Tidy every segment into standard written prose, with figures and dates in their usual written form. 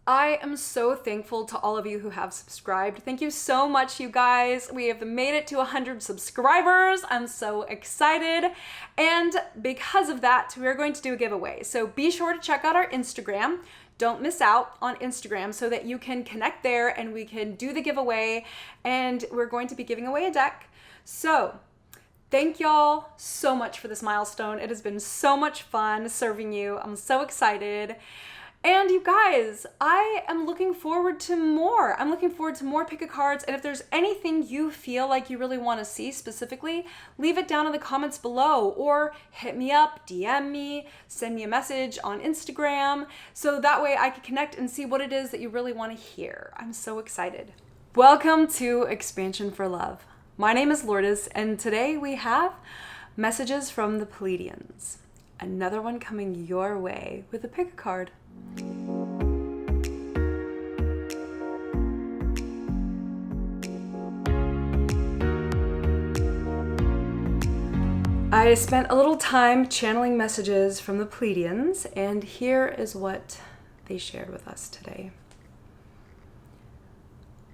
I am so thankful to all of you who have subscribed. Thank you so much, you guys. We have made it to 100 subscribers. I'm so excited. And because of that, we're going to do a giveaway. So be sure to check out our Instagram. Don't miss out on Instagram so that you can connect there and we can do the giveaway. And we're going to be giving away a deck. So thank y'all so much for this milestone. It has been so much fun serving you. I'm so excited. And you guys, I am looking forward to more. I'm looking forward to more pick-a-cards. And if there's anything you feel like you really want to see specifically, leave it down in the comments below or hit me up, DM me, send me a message on Instagram. So that way I can connect and see what it is that you really want to hear. I'm so excited. Welcome to Expansion for Love. My name is Lourdes, and today we have messages from the Pleiadians. Another one coming your way with a pick-a-card. I spent a little time channeling messages from the Pleiadians, and here is what they shared with us today.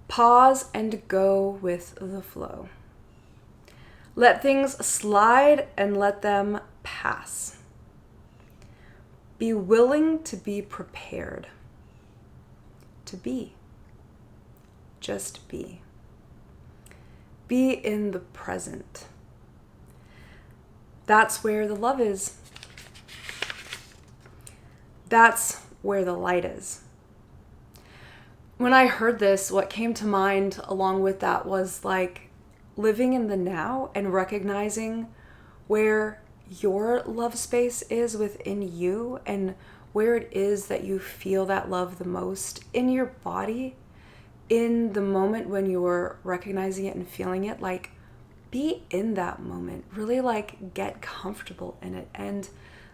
Pause and go with the flow. Let things slide and let them pass. Be willing to be prepared. To be. Just be. Be in the present. That's where the love is. That's where the light is. When I heard this, what came to mind along with that was like living in the now and recognizing where your love space is within you and where it is that you feel that love the most in your body, in the moment when you're recognizing it and feeling it. Like, be in that moment, really like get comfortable in it and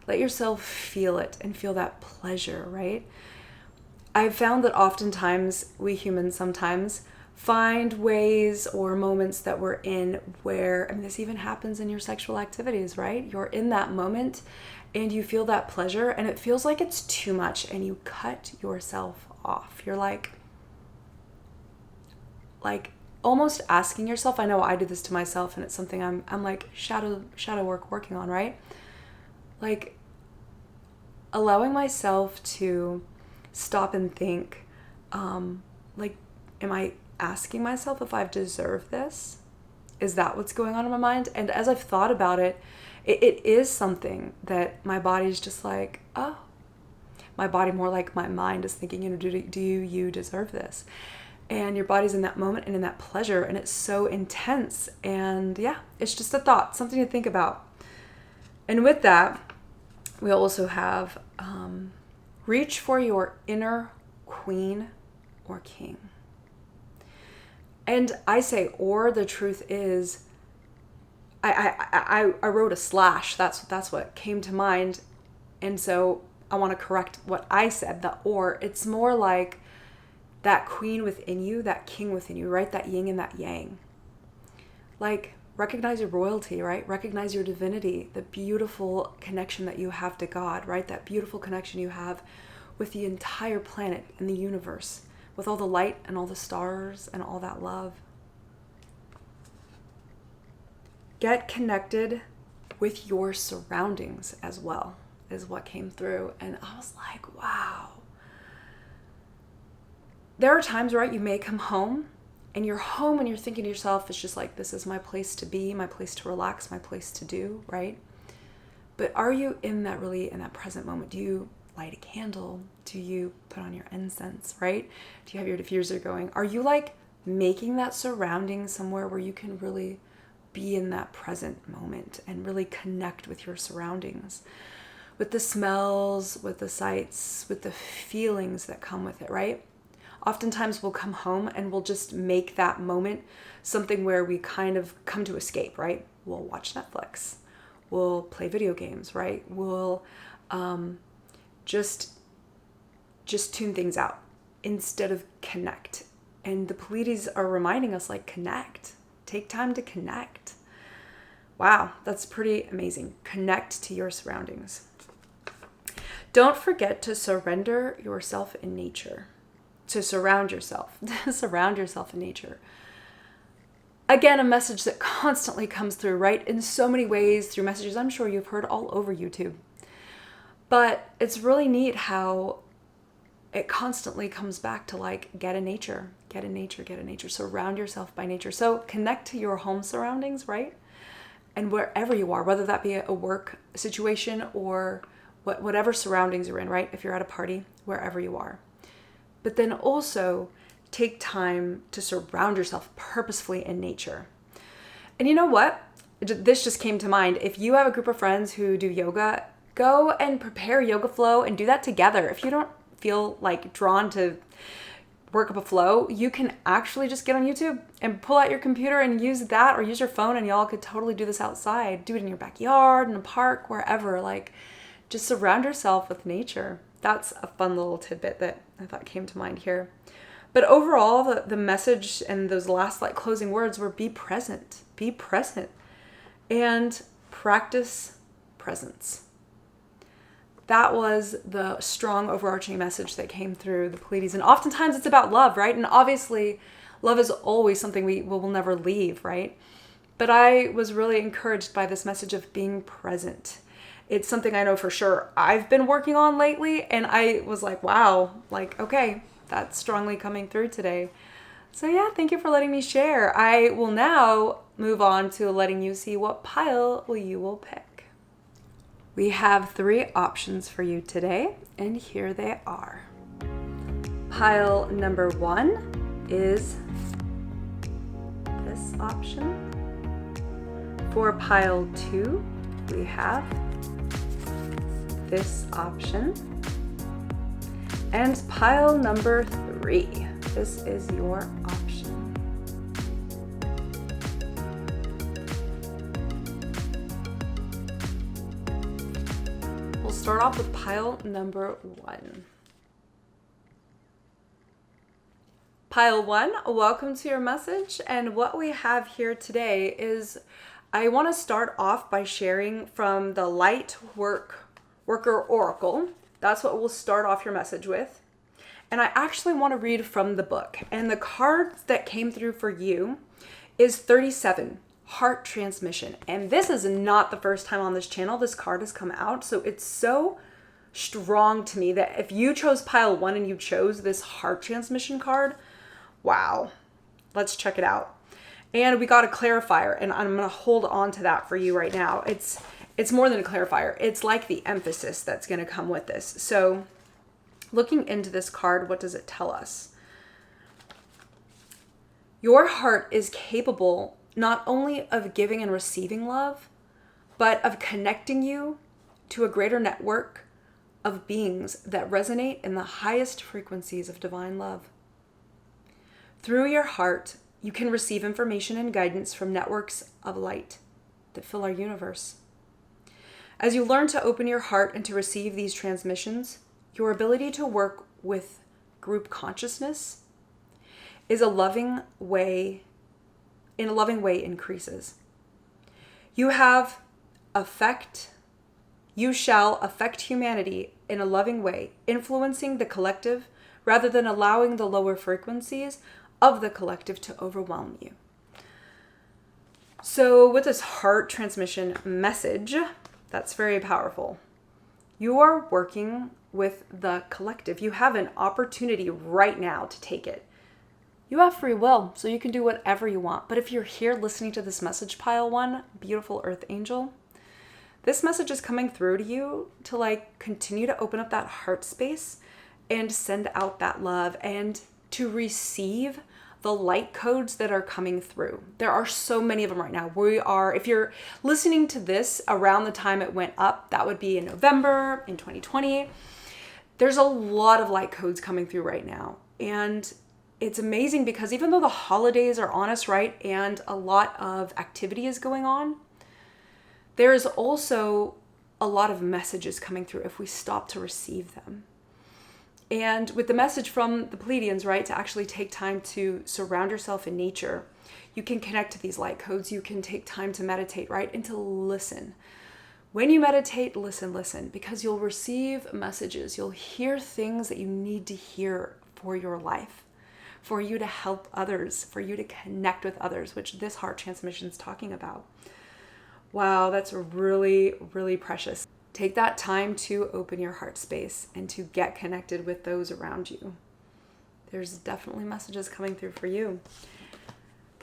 let yourself feel it and feel that pleasure, right? I've found that oftentimes we humans sometimes find ways or moments that we're in where, this even happens in your sexual activities, right? You're in that moment and you feel that pleasure and it feels like it's too much and you cut yourself off. You're like almost asking yourself, I know I do this to myself and it's something I'm like shadow work working on, right? Like allowing myself to stop and think, am I asking myself if I've deserved this? Is that what's going on in my mind? And as I've thought about it, it is something that my body's just like, oh, my body, more like my mind is thinking, do you deserve this? And your body's in that moment and in that pleasure and it's so intense. And yeah, it's just a thought, something to think about. And with that, we also have reach for your inner queen or king. And I say, or the truth is, I wrote a slash. That's what came to mind. And so I want to correct what I said, the or. It's more like that queen within you, that king within you, right? That yin and that yang. Like, recognize your royalty, right? Recognize your divinity, the beautiful connection that you have to God, right? That beautiful connection you have with the entire planet and the universe, with all the light and all the stars and all that love. Get connected with your surroundings as well, is what came through. And I was like, wow. There are times, right, you may come home and you're home and you're thinking to yourself, it's just like, this is my place to be, my place to relax, my place to do, right? But are you in that present moment? Do you light a candle? Do you put on your incense, right? Do you have your diffuser going? Are you like making that surrounding somewhere where you can really be in that present moment and really connect with your surroundings, with the smells, with the sights, with the feelings that come with it, right? Oftentimes we'll come home and we'll just make that moment something where we kind of come to escape, right? We'll watch Netflix. We'll play video games, right? We'll just tune things out instead of connect. And the Pleiades are reminding us, like, connect. Take time to connect. Wow, that's pretty amazing. Connect to your surroundings. Don't forget to surrender yourself in nature. to surround yourself, surround yourself in nature. Again, a message that constantly comes through, right? In so many ways, through messages I'm sure you've heard all over YouTube. But it's really neat how it constantly comes back to like, get in nature, get in nature, get in nature. Surround yourself by nature. So connect to your home surroundings, right? And wherever you are, whether that be a work situation or whatever surroundings you're in, right? If you're at a party, wherever you are. But then also take time to surround yourself purposefully in nature. And you know what? This just came to mind. If you have a group of friends who do yoga, go and prepare yoga flow and do that together. If you don't feel like drawn to work up a flow, you can actually just get on YouTube and pull out your computer and use that, or use your phone, and y'all could totally do this outside. Do it in your backyard, in a park, wherever. Like, just surround yourself with nature. That's a fun little tidbit that I thought came to mind here. But overall, the message and those last like closing words were be present, and practice presence. That was the strong overarching message that came through the Pleiades. And oftentimes it's about love, right? And obviously love is always something we will never leave, right? But I was really encouraged by this message of being present. It's something I know for sure I've been working on lately. And I was like, wow, like, okay, that's strongly coming through today. So yeah, thank you for letting me share. I will now move on to letting you see what pile you will pick. We have 3 options for you today, and here they are. Pile number 1 is this option. For pile 2, we have this option. And pile number 3, this is your option. We'll start off with pile number 1. Pile 1, welcome to your message. And what we have here today is, I want to start off by sharing from the Lightworker Oracle. That's what we'll start off your message with. And I actually want to read from the book. And the card that came through for you is 37, Heart Transmission. And this is not the first time on this channel this card has come out. So it's so strong to me that if you chose pile 1 and you chose this Heart Transmission card, wow, let's check it out. And we got a clarifier, and I'm going to hold on to that for you right now. It's more than a clarifier. It's like the emphasis that's going to come with this. So looking into this card, what does it tell us? Your heart is capable not only of giving and receiving love, but of connecting you to a greater network of beings that resonate in the highest frequencies of divine love. Through your heart, you can receive information and guidance from networks of light that fill our universe. As you learn to open your heart and to receive these transmissions, your ability to work with group consciousness in a loving way increases. You shall affect humanity in a loving way, influencing the collective rather than allowing the lower frequencies of the collective to overwhelm you. So with this heart transmission message, that's very powerful. You are working with the collective. You have an opportunity right now to take it. You have free will, so you can do whatever you want. But if you're here listening to this message, pile 1, beautiful earth angel, this message is coming through to you to like continue to open up that heart space and send out that love and to receive the light codes that are coming through. There are so many of them right now. If you're listening to this around the time it went up, that would be in November in 2020. There's a lot of light codes coming through right now. And it's amazing because even though the holidays are on us, right, and a lot of activity is going on, there is also a lot of messages coming through if we stop to receive them. And with the message from the Pleiadians, right, to actually take time to surround yourself in nature, you can connect to these light codes. You can take time to meditate, right, and to listen. When you meditate, listen, because you'll receive messages. You'll hear things that you need to hear for your life, for you to help others, for you to connect with others, which this heart transmission is talking about. Wow, that's really, really precious. Take that time to open your heart space and to get connected with those around you. There's definitely messages coming through for you.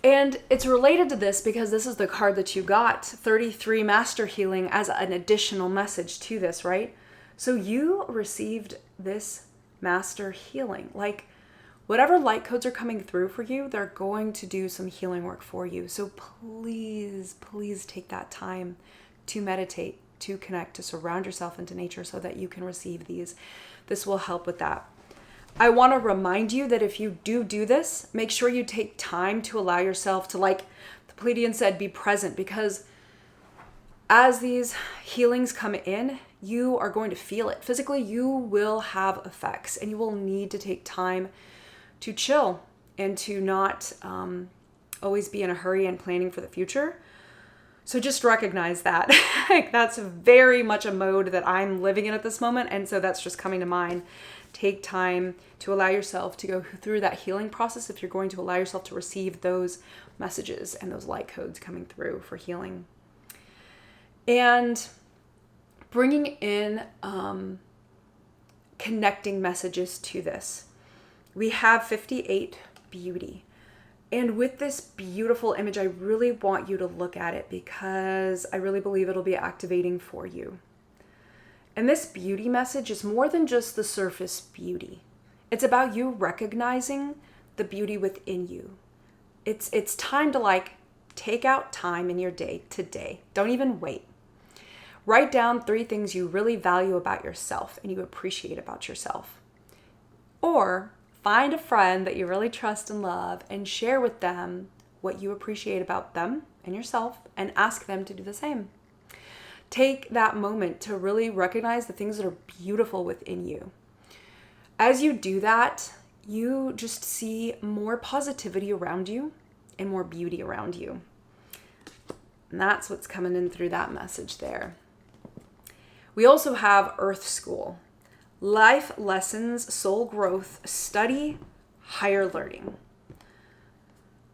And it's related to this because this is the card that you got, 33 Master Healing, as an additional message to this, right? So you received this Master Healing. Like, whatever light codes are coming through for you, they're going to do some healing work for you. So please, please take that time to meditate, to connect, to surround yourself into nature so that you can receive these. This will help with that. I want to remind you that if you do this, make sure you take time to allow yourself to, like the Pleiadian said, be present, because as these healings come in, you are going to feel it. Physically, you will have effects, and you will need to take time to chill and to not always be in a hurry and planning for the future. So just recognize that. That's very much a mode that I'm living in at this moment, and so that's just coming to mind. Take time to allow yourself to go through that healing process if you're going to allow yourself to receive those messages and those light codes coming through for healing. And bringing in connecting messages to this. We have 58 beauty. And with this beautiful image, I really want you to look at it because I really believe it'll be activating for you. And this beauty message is more than just the surface beauty. It's about you recognizing the beauty within you. It's time to, like, take out time in your day today. Don't even wait. Write down 3 things you really value about yourself and you appreciate about yourself. Or find a friend that you really trust and love and share with them what you appreciate about them and yourself and ask them to do the same. Take that moment to really recognize the things that are beautiful within you. As you do that, you just see more positivity around you and more beauty around you. And that's what's coming in through that message there. We also have Earth School. Life lessons, soul growth, study, higher learning.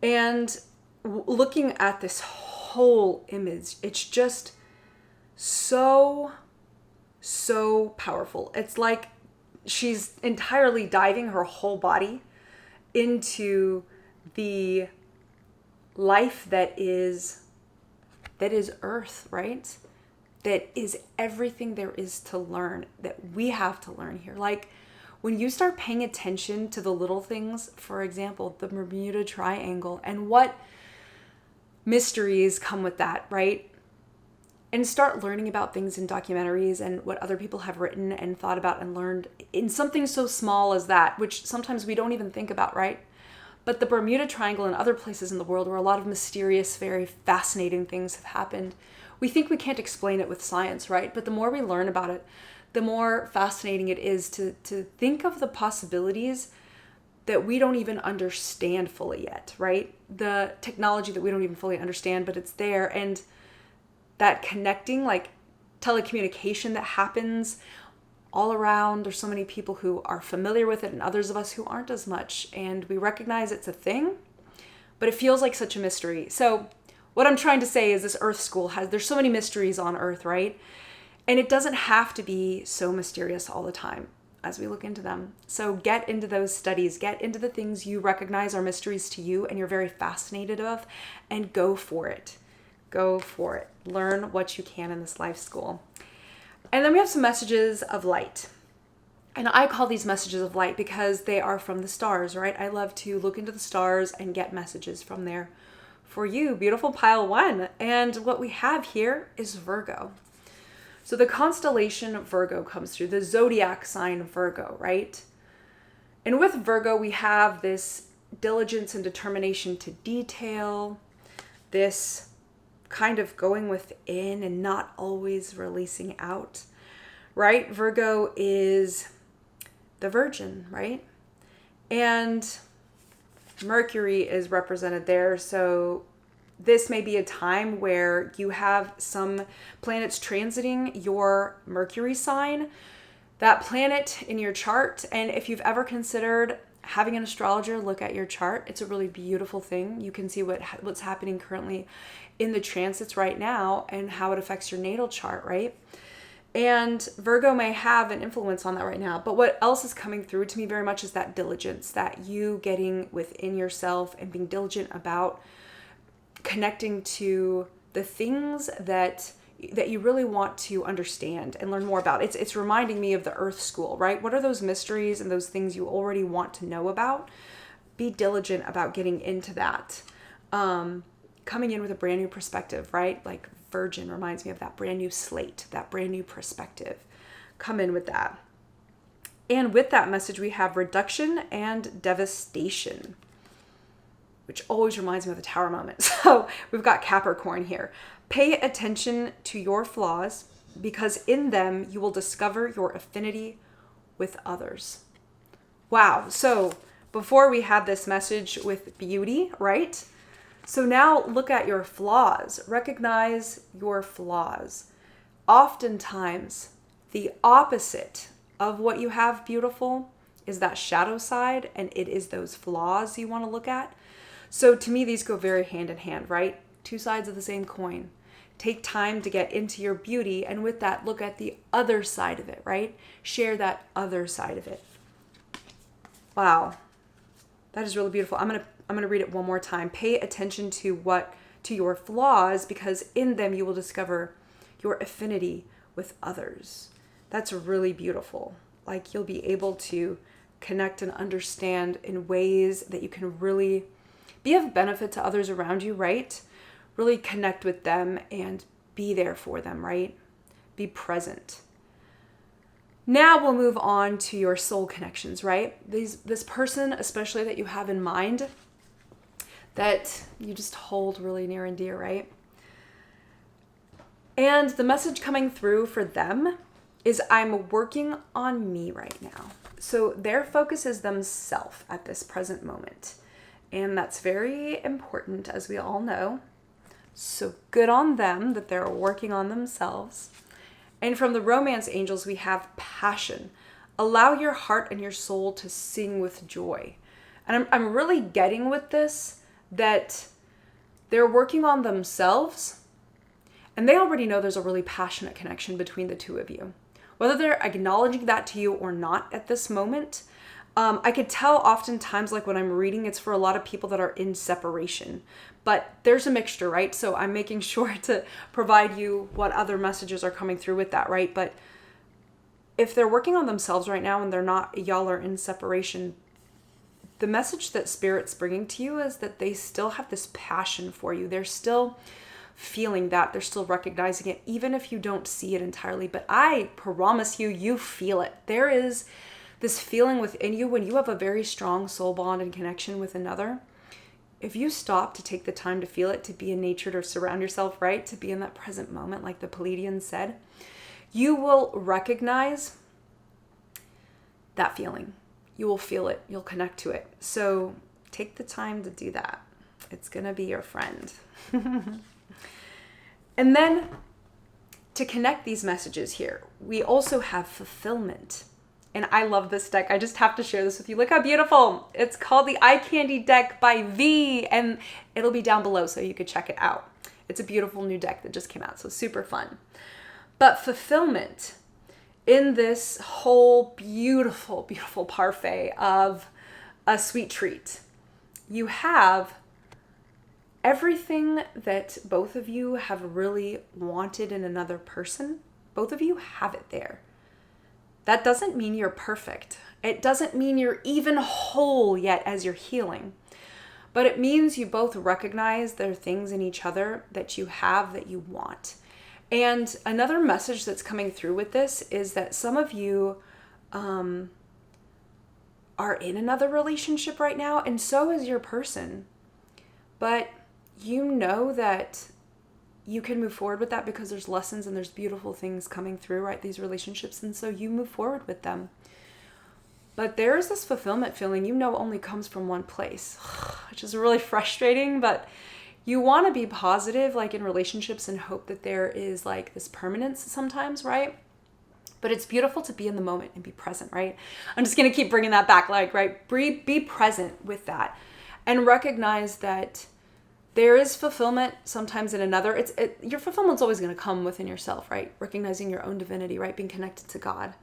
And looking at this whole image, it's just so powerful. It's like she's entirely diving her whole body into the life that is Earth, right? That is everything there is to learn, that we have to learn here. Like, when you start paying attention to the little things, for example, the Bermuda Triangle, and what mysteries come with that, right? And start learning about things in documentaries and what other people have written and thought about and learned in something so small as that, which sometimes we don't even think about, right? But the Bermuda Triangle and other places in the world where a lot of mysterious, very fascinating things have happened, we think we can't explain it with science, right? But the more we learn about it, the more fascinating it is to think of the possibilities that we don't even understand fully yet, right? The technology that we don't even fully understand, but it's there. And that connecting, like telecommunication that happens all around. There's so many people who are familiar with it and others of us who aren't as much. And we recognize it's a thing, but it feels like such a mystery. So what I'm trying to say is this Earth School there's so many mysteries on Earth, right? And it doesn't have to be so mysterious all the time as we look into them. So get into those studies, get into the things you recognize are mysteries to you and you're very fascinated of, and go for it. Go for it. Learn what you can in this life school. And then we have some messages of light. And I call these messages of light because they are from the stars, right? I love to look into the stars and get messages from there for you, beautiful pile 1. And what we have here is Virgo. So the constellation Virgo comes through, the zodiac sign Virgo, right? And with Virgo, we have this diligence and determination to detail, this kind of going within and not always releasing out, right? Virgo is the Virgin, right? And Mercury is represented there. So this may be a time where you have some planets transiting your Mercury sign, that planet in your chart. And if you've ever considered having an astrologer look at your chart, it's a really beautiful thing. You can see what's happening currently in the transits right now and how it affects your natal chart, right? And Virgo may have an influence on that right now. But what else is coming through to me very much is that diligence, that you getting within yourself and being diligent about connecting to the things that you really want to understand and learn more about. It's reminding me of the Earth School, right? What are those mysteries and those things you already want to know about? Be diligent about getting into that. Coming in with a brand new perspective, right? Like Virgin reminds me of that brand new slate, that brand new perspective. Come in with that. And with that message, we have reduction and devastation, which always reminds me of the Tower moment. So we've got Capricorn here. Pay attention to your flaws because in them you will discover your affinity with others. Wow. So before we had this message with beauty, right? So now look at your flaws. Recognize your flaws. Oftentimes, the opposite of what you have beautiful is that shadow side, and it is those flaws you want to look at. So to me, these go very hand in hand, right? Two sides of the same coin. Take time to get into your beauty, and with that, look at the other side of it, right? Share that other side of it. Wow. That is really beautiful. I'm going to read it one more time. Pay attention to your flaws because in them you will discover your affinity with others. That's really beautiful. Like you'll be able to connect and understand in ways that you can really be of benefit to others around you, right? Really connect with them and be there for them, right? Be present. Now we'll move on to your soul connections, right? This person, especially that you have in mind, that you just hold really near and dear, right? And the message coming through for them is I'm working on me right now. So their focus is themselves at this present moment. And that's very important, as we all know. So good on them that they're working on themselves. And from the romance angels, we have passion. Allow your heart and your soul to sing with joy. And I'm really getting with this that they're working on themselves and they already know there's a really passionate connection between the two of you. Whether they're acknowledging that to you or not at this moment, I could tell oftentimes, like when I'm reading, it's for a lot of people that are in separation. But there's a mixture, right? So I'm making sure to provide you what other messages are coming through with that, right? But if they're working on themselves right now and y'all are in separation, the message that Spirit's bringing to you is that they still have this passion for you. They're still feeling that. They're still recognizing it, even if you don't see it entirely. But I promise you, you feel it. There is this feeling within you when you have a very strong soul bond and connection with another. If you stop to take the time to feel it, to be in nature, to surround yourself, right? To be in that present moment, like the Pleiadians said, you will recognize that feeling. You will feel it. You'll connect to it. So take the time to do that. It's going to be your friend. And then to connect these messages here, we also have fulfillment. And I love this deck. I just have to share this with you. Look how beautiful. It's called the Eye Candy deck by V, and it'll be down below so you could check it out. It's a beautiful new deck that just came out, so super fun. But fulfillment in this whole beautiful, beautiful parfait of a sweet treat, you have everything that both of you have really wanted in another person. Both of you have it there. That doesn't mean you're perfect. It doesn't mean you're even whole yet as you're healing. But it means you both recognize there are things in each other that you have that you want. And another message that's coming through with this is that some of you are in another relationship right now, and so is your person. But you know that you can move forward with that because there's lessons and there's beautiful things coming through, right? These relationships. And so you move forward with them. But there is this fulfillment feeling only comes from one place, which is really frustrating, but you want to be positive, like in relationships, and hope that there is like this permanence sometimes, right? But it's beautiful to be in the moment and be present, right? I'm just going to keep bringing that back, like, right? Be present with that and recognize that there is fulfillment sometimes in another. Your fulfillment's always going to come within yourself, right? Recognizing your own divinity, right? Being connected to God.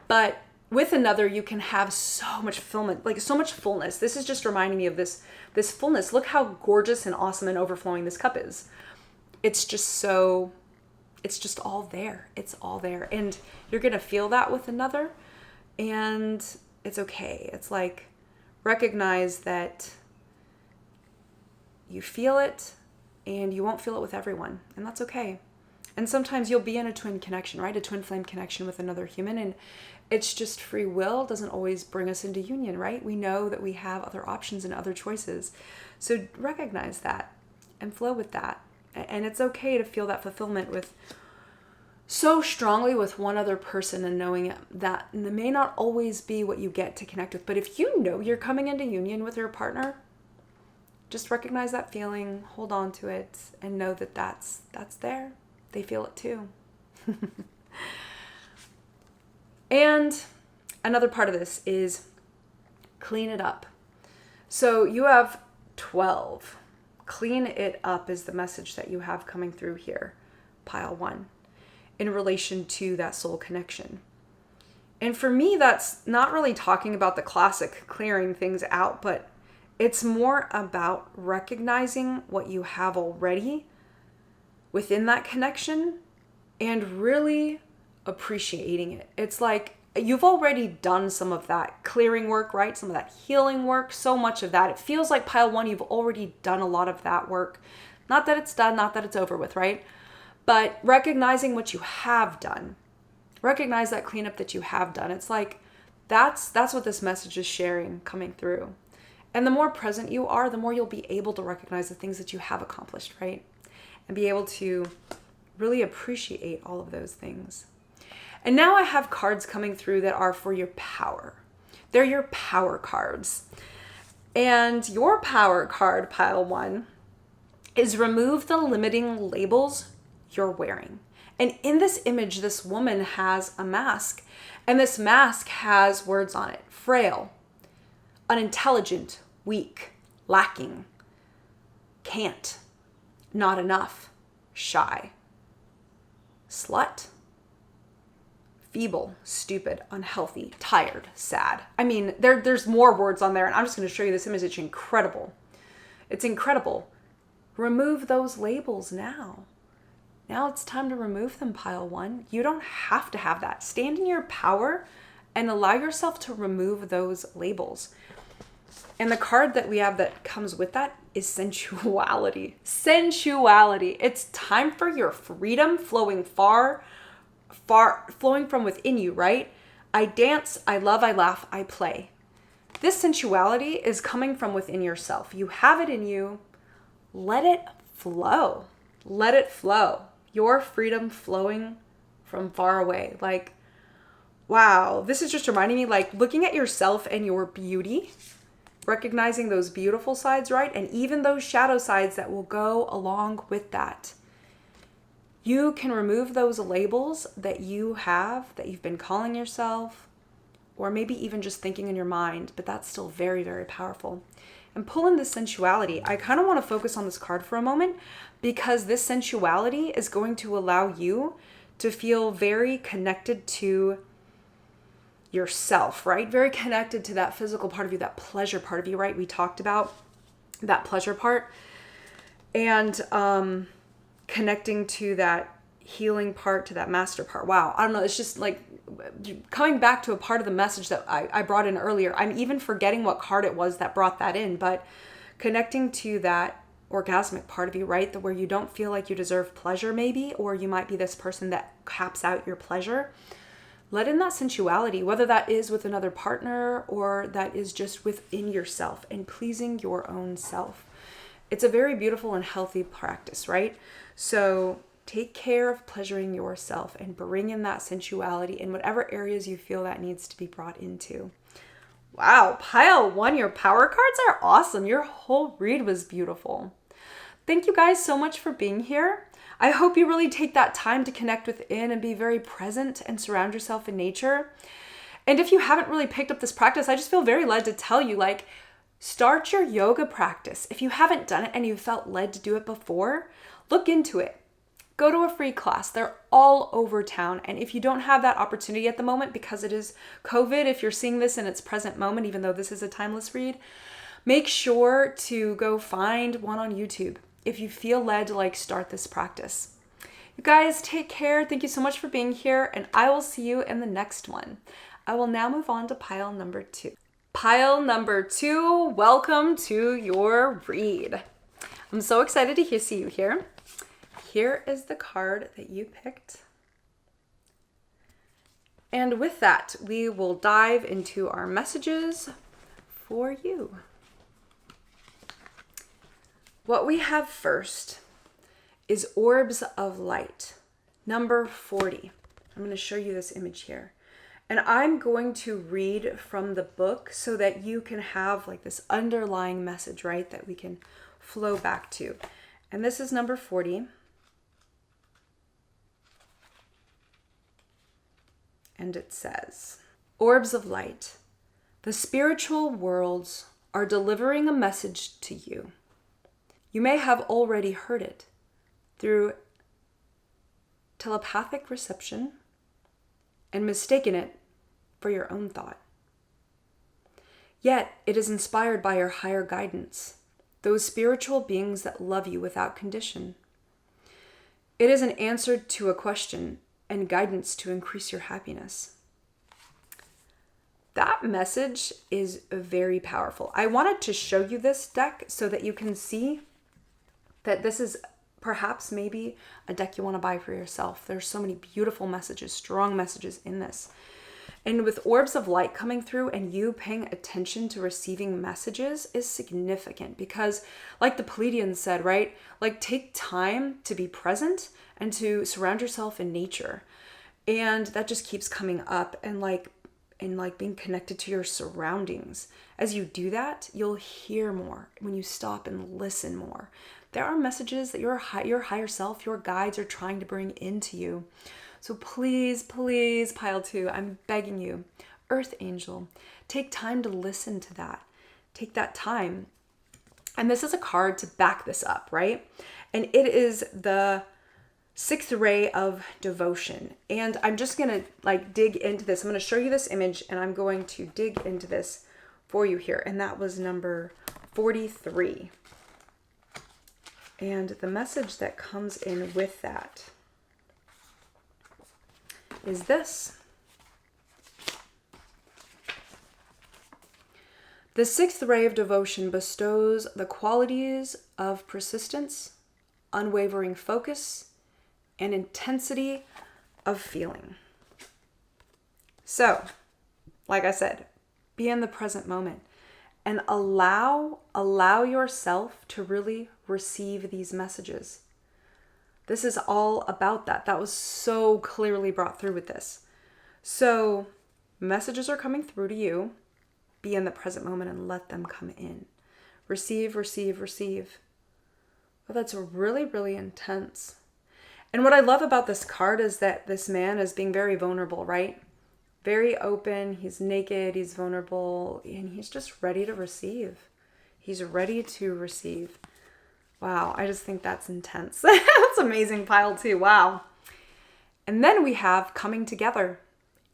But with another, you can have so much fulfillment, like so much fullness. This is just reminding me of this fullness. Look how gorgeous and awesome and overflowing this cup is. It's just all there. It's all there. And you're going to feel that with another. And it's okay. It's like, recognize that you feel it and you won't feel it with everyone. And that's okay. And sometimes you'll be in a twin connection, right? A twin flame connection with another human. And it's just free will doesn't always bring us into union, right? We know that we have other options and other choices. So recognize that and flow with that. And it's okay to feel that fulfillment with so strongly with one other person and knowing that it may not always be what you get to connect with. But if you know you're coming into union with your partner, just recognize that feeling, hold on to it, and know that that's there. They feel it too. And another part of this is clean it up. So you have 12. Clean it up is the message that you have coming through here, pile 1, in relation to that soul connection. And for me, that's not really talking about the classic clearing things out, but it's more about recognizing what you have already within that connection and really appreciating it. It's like you've already done some of that clearing work, right? Some of that healing work, so much of that. It feels like pile 1, you've already done a lot of that work. Not that it's done, not that it's over with, right? But recognizing what you have done. Recognize that cleanup that you have done. It's like that's what this message is sharing coming through. And the more present you are, the more you'll be able to recognize the things that you have accomplished, right? And be able to really appreciate all of those things. And now I have cards coming through that are for your power. They're your power cards. And your power card, pile 1, is remove the limiting labels you're wearing. And in this image, this woman has a mask. And this mask has words on it. Frail, unintelligent, weak, lacking, can't, not enough, shy, slut, feeble, stupid, unhealthy, tired, sad. I mean, there's more words on there, and I'm just going to show you this image. It's incredible. It's incredible. Remove those labels now. Now it's time to remove them, pile 1. You don't have to have that. Stand in your power and allow yourself to remove those labels. And the card that we have that comes with that is sensuality. Sensuality. It's time for your freedom flowing flowing from within you, right? I dance, I love, I laugh, I play. This sensuality is coming from within yourself. You have it in you. Let it flow. Let it flow. Your freedom flowing from far away. Like, wow, this is just reminding me, like, looking at yourself and your beauty, recognizing those beautiful sides, right? And even those shadow sides that will go along with that. You can remove those labels that you have, that you've been calling yourself, or maybe even just thinking in your mind, but that's still very, very powerful. And pull in this sensuality. I kind of want to focus on this card for a moment because this sensuality is going to allow you to feel very connected to yourself, right? Very connected to that physical part of you, that pleasure part of you, right? We talked about that pleasure part. And connecting to that healing part, to that master part. Wow. I don't know. It's just like coming back to a part of the message that I brought in earlier. I'm even forgetting what card it was that brought that in, but connecting to that orgasmic part of you, right? Where you don't feel like you deserve pleasure maybe, or you might be this person that caps out your pleasure. Let in that sensuality, whether that is with another partner or that is just within yourself and pleasing your own self. It's a very beautiful and healthy practice, right? So take care of pleasuring yourself and bring in that sensuality in whatever areas you feel that needs to be brought into. Wow, pile 1, your power cards are awesome. Your whole read was beautiful. Thank you guys so much for being here. I hope you really take that time to connect within and be very present and surround yourself in nature. And if you haven't really picked up this practice, I just feel very led to tell you, like, start your yoga practice. If you haven't done it and you felt led to do it before, look into it. Go to a free class. They're all over town. And if you don't have that opportunity at the moment because it is COVID, if you're seeing this in its present moment, even though this is a timeless read, make sure to go find one on YouTube if you feel led to like start this practice. You guys take care. Thank you so much for being here, and I will see you in the next one. I will now move on to pile number 2. Pile number 2, welcome to your read. I'm so excited to see you here. Here is the card that you picked. And with that, we will dive into our messages for you. What we have first is Orbs of Light, number 40. I'm going to show you this image here. And I'm going to read from the book so that you can have like this underlying message, right, that we can flow back to. And this is number 40. And it says, Orbs of Light, the spiritual worlds are delivering a message to you. You may have already heard it through telepathic reception and mistaken it for your own thought. Yet it is inspired by your higher guidance, those spiritual beings that love you without condition. It is an answer to a question and guidance to increase your happiness. That message is very powerful. I wanted to show you this deck so that you can see that this is perhaps maybe a deck you want to buy for yourself. There's so many beautiful messages, strong messages in this. And with Orbs of Light coming through and you paying attention to receiving messages is significant because, like the Pleiadians said, right? Like, take time to be present and to surround yourself in nature. And that just keeps coming up, and being connected to your surroundings. As you do that, you'll hear more when you stop and listen more. There are messages that your higher self, your guides are trying to bring into you. So please, please, pile 2, I'm begging you, Earth Angel, take time to listen to that. Take that time. And this is a card to back this up, right? And it is the 6th ray of devotion. And I'm just going to dig into this. I'm going to show you this image and I'm going to dig into this for you here. And that was number 43. And the message that comes in with that is this. The 6th ray of devotion bestows the qualities of persistence, unwavering focus, and intensity of feeling. So, like I said, be in the present moment and allow yourself to really receive these messages. This is all about that. That was so clearly brought through with this. So, messages are coming through to you. Be in the present moment and let them come in. Receive, receive, receive. Well, that's really, really intense. And what I love about this card is that this man is being very vulnerable, right? Very open. He's naked. He's vulnerable. And he's just ready to receive. He's ready to receive. Wow, I just think that's intense. That's amazing, pile 2. Wow. And then we have coming together.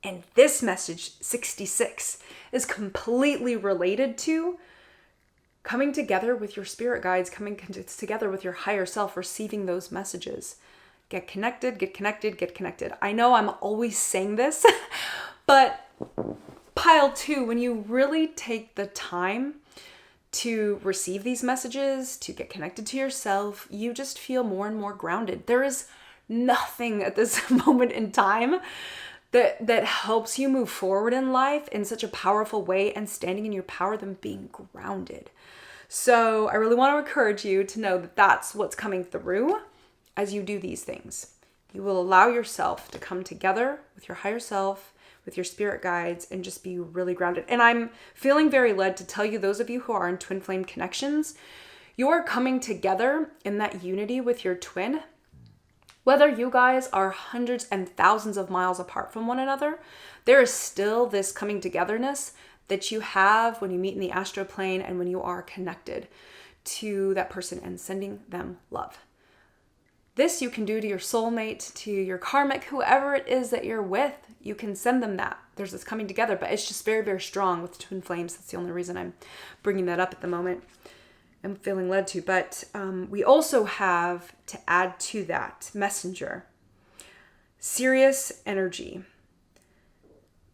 And this message, 66, is completely related to coming together with your spirit guides, coming together with your higher self, receiving those messages. Get connected, get connected, get connected. I know I'm always saying this, but pile 2, when you really take the time to receive these messages, to get connected to yourself, you just feel more and more grounded. There is nothing at this moment in time that helps you move forward in life in such a powerful way and standing in your power than being grounded. So I really want to encourage you to know that that's what's coming through as you do these things. You will allow yourself to come together with your higher self, with your spirit guides, and just be really grounded. And I'm feeling very led to tell you, those of you who are in twin flame connections, you're coming together in that unity with your twin Whether you guys are hundreds and thousands of miles apart from one another, there is still this coming togetherness that you have when you meet in the astral plane and when you are connected to that person and sending them love. This you can do to your soulmate, to your karmic, whoever it is that you're with. You can send them that. There's this coming together, but it's just very, very strong with twin flames. That's the only reason I'm bringing that up at the moment. I'm feeling led to. But we also have to add to that messenger, Sirius energy,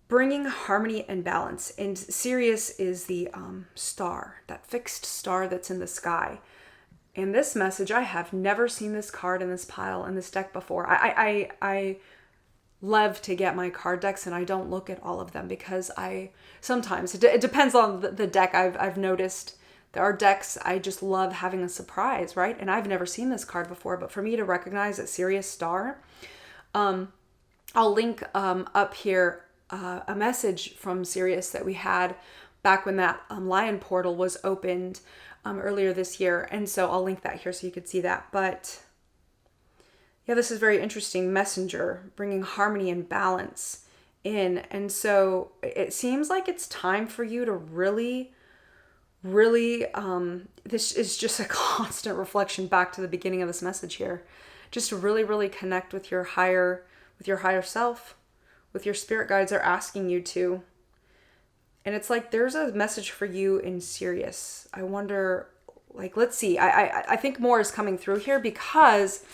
bringing harmony and balance. And Sirius is the star, that fixed star that's in the sky. And this message, I have never seen this card in this pile, in this deck before. I love to get my card decks and I don't look at all of them because sometimes, it depends on the deck. I've noticed there are decks I just love having a surprise, right? And I've never seen this card before, but for me to recognize that Sirius star, I'll link up here a message from Sirius that we had back when that lion portal was opened earlier this year. And so I'll link that here so you could see that. But yeah, this is very interesting. Messenger, bringing harmony and balance in. And so it seems like it's time for you to really, this is just a constant reflection back to the beginning of this message here. Just to really, really connect with your higher self, with your spirit guides are asking you to. And it's like there's a message for you in Sirius. I wonder, like, let's see. I think more is coming through here because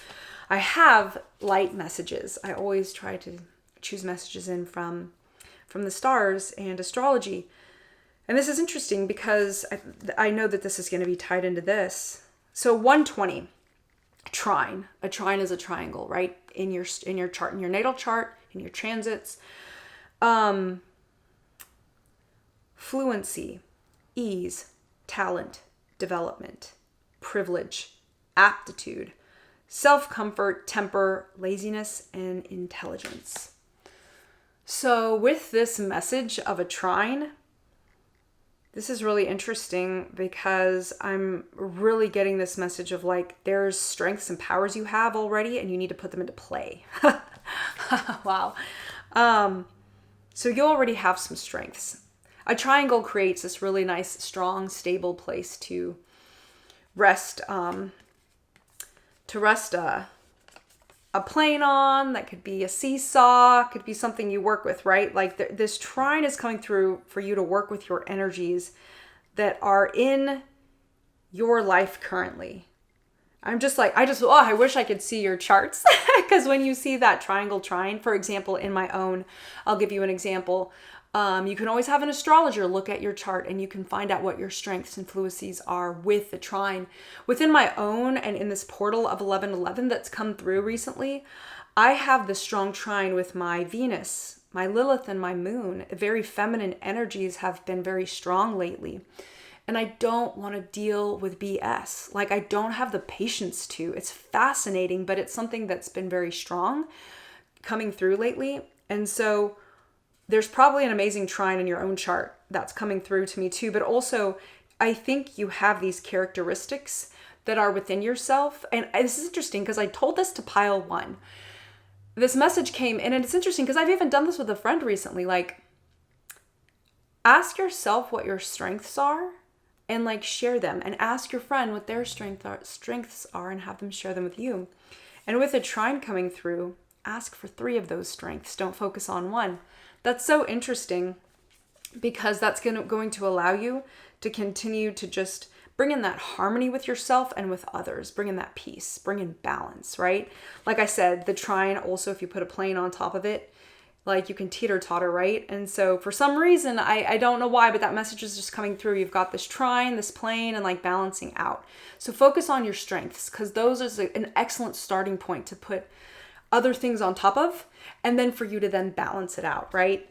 I have light messages. I always try to choose messages in from the stars and astrology. And this is interesting because I know that this is going to be tied into this. So 120, trine. A trine is a triangle, right? In your chart, in your natal chart, in your transits. Fluency, ease, talent, development, privilege, aptitude, self-comfort, temper, laziness, and intelligence. So with this message of a trine, this is really interesting because I'm really getting this message of like, there's strengths and powers you have already and you need to put them into play. Wow. So you already have some strengths. A triangle creates this really nice, strong, stable place to rest a plane on. That could be a seesaw, could be something you work with, right? Like this trine is coming through for you to work with your energies that are in your life currently. I'm just like, I wish I could see your charts because when you see that triangle trine, for example, in my own, I'll give you an example. You can always have an astrologer look at your chart and you can find out what your strengths and fluencies are with the trine. Within my own and in this portal of 1111 that's come through recently, I have the strong trine with my Venus, my Lilith, and my moon. Very feminine energies have been very strong lately. And I don't want to deal with BS. Like I don't have the patience to. It's fascinating, but it's something that's been very strong coming through lately. And so there's probably an amazing trine in your own chart that's coming through to me too. But also, I think you have these characteristics that are within yourself. And this is interesting because I told this to pile one. This message came in and it's interesting because I've even done this with a friend recently. Like, ask yourself what your strengths are and like share them. And ask your friend what their strengths are and have them share them with you. And with a trine coming through, ask for 3 of those strengths. Don't focus on one. That's so interesting because that's going to allow you to continue to just bring in that harmony with yourself and with others, bring in that peace, bring in balance, right? Like I said, the trine also, if you put a plane on top of it, like you can teeter-totter, right? And so for some reason, I don't know why, but that message is just coming through. You've got this trine, this plane, and like balancing out. So focus on your strengths because those is an excellent starting point to put other things on top of, and then for you to then balance it out, right?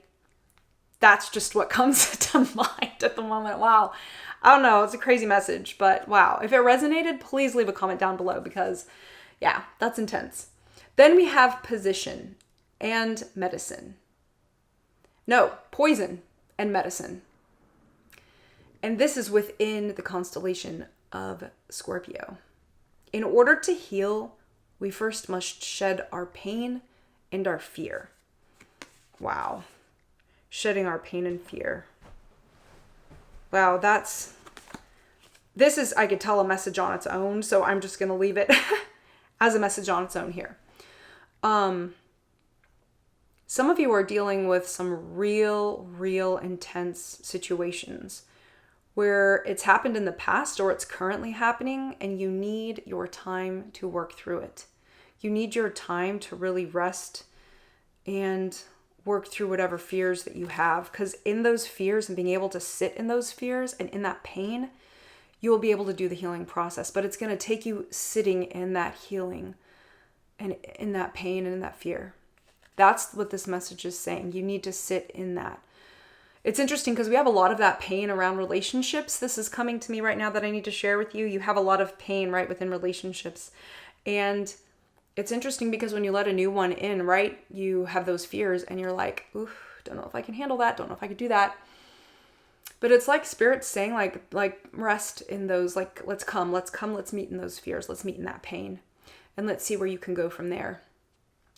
That's just what comes to mind at the moment. Wow. I don't know. It's a crazy message, but wow. If it resonated, please leave a comment down below because yeah, that's intense. Then we have position and medicine. No, poison and medicine. And this is within the constellation of Scorpio. In order to heal we first must shed our pain and our fear. Wow. Shedding our pain and fear. Wow, this is, I could tell, a message on its own, so I'm just going to leave it as a message on its own here. Some of you are dealing with some real intense situations where it's happened in the past or it's currently happening, and you need your time to work through it. You need your time to really rest and work through whatever fears that you have, because in those fears and being able to sit in those fears and in that pain, you will be able to do the healing process. But it's going to take you sitting in that healing and in that pain and in that fear. That's what this message is saying. You need to sit in that. It's interesting because we have a lot of that pain around relationships. This is coming to me right now that I need to share with you. You have a lot of pain, right, within relationships. And it's interesting because when you let a new one in, right, you have those fears and you're like, ooh, don't know if I can handle that. Don't know if I could do that. But it's like Spirit's saying, like rest in those, like, let's meet in those fears. Let's meet in that pain. And let's see where you can go from there.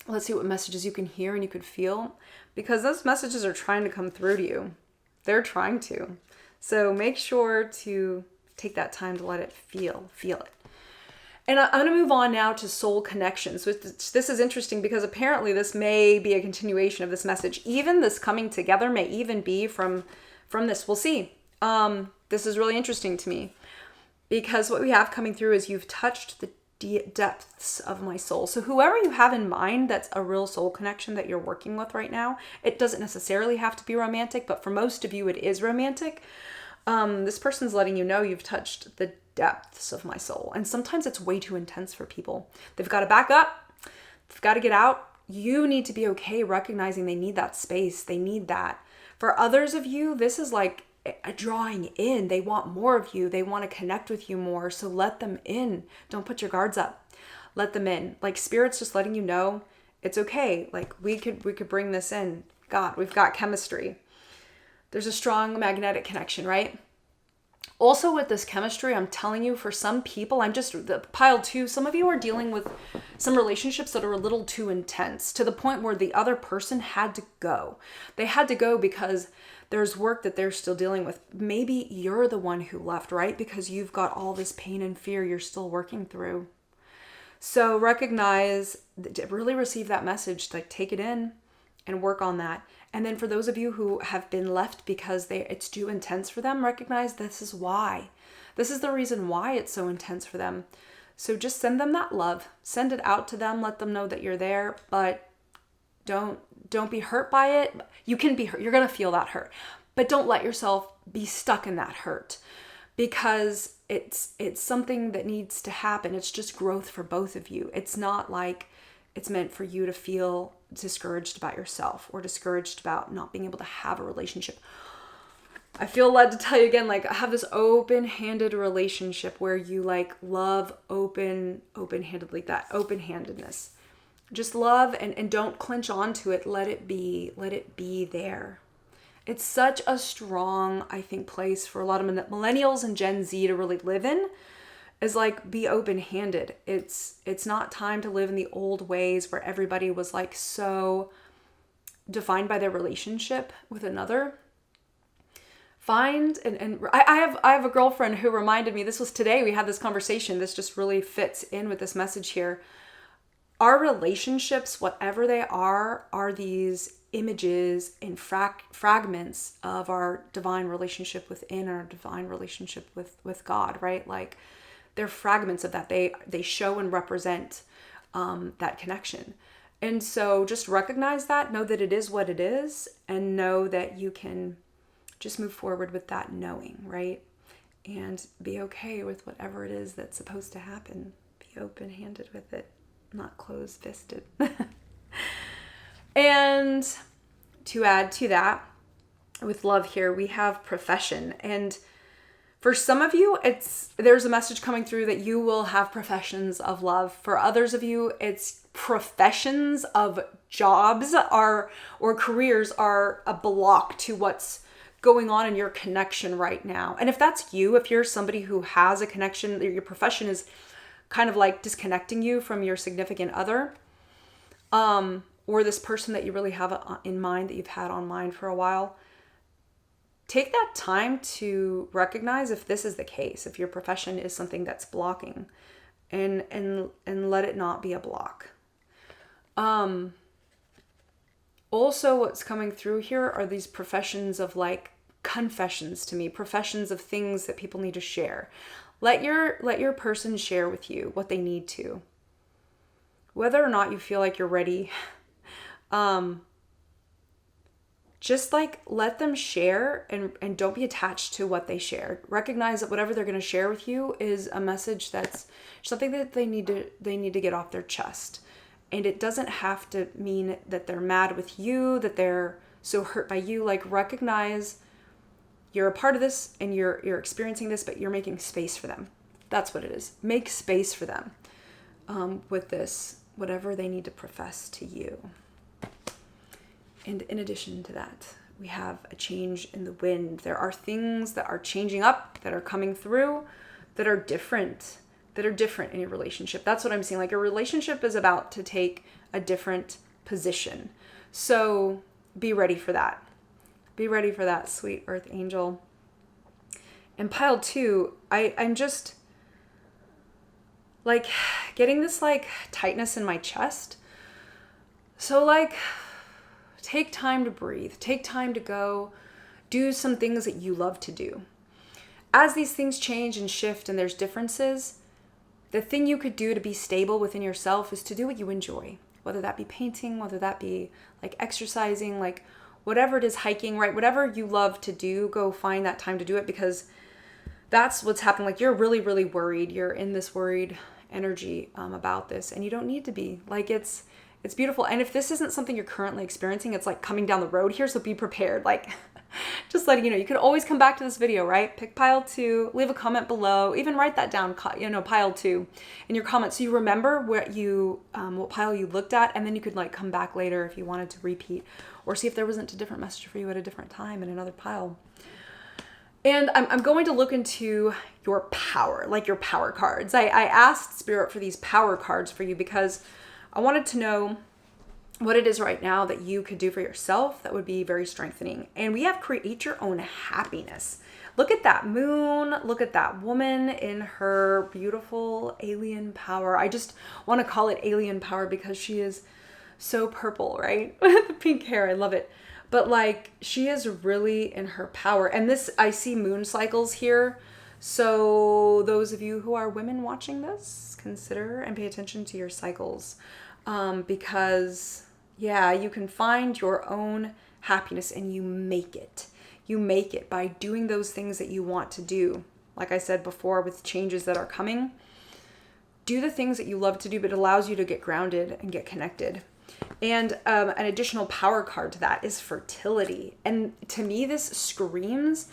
Let's see what messages you can hear and you could feel, because those messages are trying to come through to you. They're trying to. So make sure to take that time to let it feel it. And I'm going to move on now to soul connections. This is interesting because apparently this may be a continuation of this message. Even this coming together may even be from this. We'll see. This is really interesting to me because what we have coming through is you've touched the depths of my soul. So whoever you have in mind that's a real soul connection that you're working with right now, it doesn't necessarily have to be romantic, but for most of you it is romantic. This person's letting you know you've touched the depths of my soul. And sometimes it's way too intense for people. They've got to back up. They've got to get out. You need to be okay recognizing they need that space. They need that. For others of you, this is like a drawing in. They want more of you. They want to connect with you more. So let them in. Don't put your guards up. Let them in. Like Spirit's just letting you know it's okay. Like we could bring this in. God, we've got chemistry. There's a strong magnetic connection, right? Also with this chemistry, I'm telling you, for some people, the pile two, some of you are dealing with some relationships that are a little too intense to the point where the other person had to go. They had to go because there's work that they're still dealing with. Maybe you're the one who left, right? Because you've got all this pain and fear you're still working through. So recognize, really receive that message, like take it in and work on that. And then for those of you who have been left because it's too intense for them, recognize this is why. This is the reason why it's so intense for them. So just send them that love. Send it out to them. Let them know that you're there, but don't be hurt by it. You can be hurt. You're going to feel that hurt, but don't let yourself be stuck in that hurt, because it's something that needs to happen. It's just growth for both of you. It's not like it's meant for you to feel discouraged about yourself or discouraged about not being able to have a relationship. I feel led to tell you again, like, I have this open-handed relationship where you like love open-handedly, that open-handedness. Just love and don't clinch onto it. Let it be there. It's such a strong, I think, place for a lot of millennials and Gen Z to really live in, is like, be open-handed. It's not time to live in the old ways where everybody was like so defined by their relationship with another. Find, and I have a girlfriend who reminded me, this was today, we had this conversation, this just really fits in with this message here. Our relationships, whatever they are these images and fragments of our divine relationship within our divine relationship with God, right? Like, they're fragments of that. They show and represent that connection. And so just recognize that, know that it is what it is, and know that you can just move forward with that knowing, right? And be okay with whatever it is that's supposed to happen. Be open-handed with it, not closed-fisted. And to add to that, with love here, we have profession. And for some of you, there's a message coming through that you will have professions of love. For others of you, it's professions of jobs or careers are a block to what's going on in your connection right now. And if that's you, if you're somebody who has a connection, your profession is kind of like disconnecting you from your significant other, or this person that you really have in mind, that you've had on mind for a while. Take that time to recognize if this is the case, if your profession is something that's blocking, and let it not be a block. Also, what's coming through here are these professions of like confessions to me, professions of things that people need to share. Let your person share with you what they need to. Whether or not you feel like you're ready, just like let them share, and don't be attached to what they shared. Recognize that whatever they're going to share with you is a message that's something that they need to get off their chest. And it doesn't have to mean that they're mad with you, that they're so hurt by you. Like, recognize you're a part of this and you're experiencing this, but you're making space for them. That's what it is. Make space for them with this, whatever they need to profess to you. And in addition to that, we have a change in the wind. There are things that are changing up, that are coming through, that are different in your relationship. That's what I'm seeing. Like, your relationship is about to take a different position. So be ready for that. Be ready for that, sweet Earth Angel. And pile 2, I'm just like getting this like tightness in my chest. So like, take time to breathe. Take time to go do some things that you love to do. As these things change and shift and there's differences, the thing you could do to be stable within yourself is to do what you enjoy. Whether that be painting, whether that be like exercising, like whatever it is, hiking, right? Whatever you love to do, go find that time to do it, because that's what's happening. Like, you're really, really worried. You're in this worried energy about this, and you don't need to be. Like, it's beautiful. And if this isn't something you're currently experiencing, it's like coming down the road here, so be prepared. Like, just letting you know, you can always come back to this video, right? Pick pile 2, leave a comment below, even write that down, pile 2 in your comments, so you remember what pile you looked at, and then you could like come back later if you wanted to repeat, or see if there wasn't a different message for you at a different time in another pile. And I'm going to look into your power, like your power cards. I asked Spirit for these power cards for you because I wanted to know what it is right now that you could do for yourself that would be very strengthening. And we have create your own happiness. Look at that moon. Look at that woman in her beautiful alien power. I just want to call it alien power because she is so purple, right? With the pink hair. I love it. But like, she is really in her power. And this, I see moon cycles here. So those of you who are women watching this, consider and pay attention to your cycles. Because yeah, you can find your own happiness, and you make it. You make it by doing those things that you want to do. Like I said before, with changes that are coming, do the things that you love to do, but it allows you to get grounded and get connected. And an additional power card to that is fertility. And to me, this screams,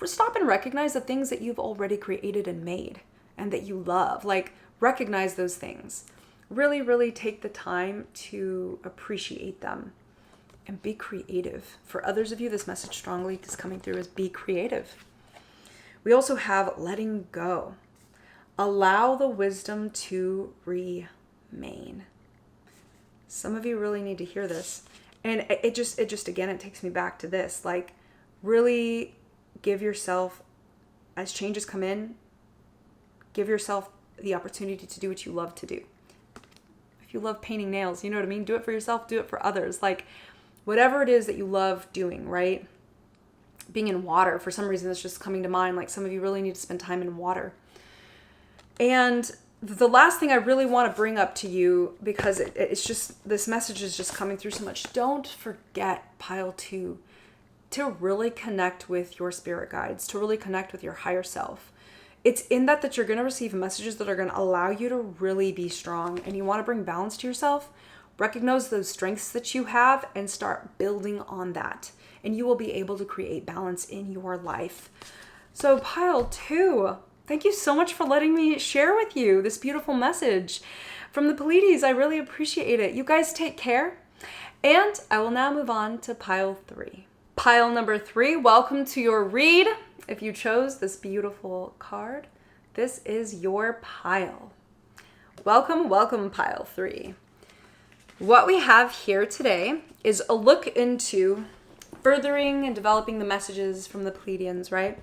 stop and recognize the things that you've already created and made and that you love. Like, recognize those things. Really, really take the time to appreciate them and be creative. For others of you, this message strongly is coming through as be creative. We also have letting go. Allow the wisdom to remain. Some of you really need to hear this. And it just again, it takes me back to this. Like, really give yourself, as changes come in, give yourself the opportunity to do what you love to do. If you love painting nails, you know what I mean? Do it for yourself, do it for others. Like, whatever it is that you love doing, right? Being in water, for some reason, that's just coming to mind. Like, some of you really need to spend time in water. And the last thing I really want to bring up to you, because it's just, this message is just coming through so much. Don't forget, pile 2, to really connect with your spirit guides, to really connect with your higher self. It's in that you're going to receive messages that are going to allow you to really be strong, and you want to bring balance to yourself. Recognize those strengths that you have and start building on that, and you will be able to create balance in your life. So pile 2, thank you so much for letting me share with you this beautiful message from the Pleiades. I really appreciate it. You guys take care, and I will now move on to pile 3. Pile number 3, welcome to your read. If you chose this beautiful card, this is your pile. Welcome, welcome, pile 3. What we have here today is a look into furthering and developing the messages from the Pleiadians, right?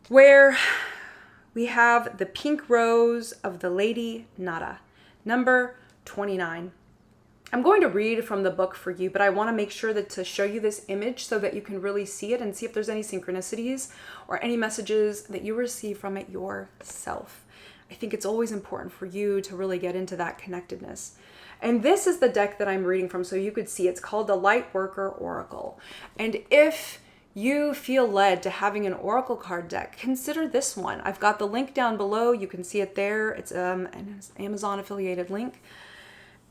Where we have the pink rose of the Lady Nada, number 29. I'm going to read from the book for you, but I want to make sure that to show you this image so that you can really see it and see if there's any synchronicities or any messages that you receive from it yourself. I think it's always important for you to really get into that connectedness. And this is the deck that I'm reading from so you could see. It's called the Lightworker Oracle. And if you feel led to having an oracle card deck, consider this one. I've got the link down below. You can see it there. It's an Amazon affiliated link.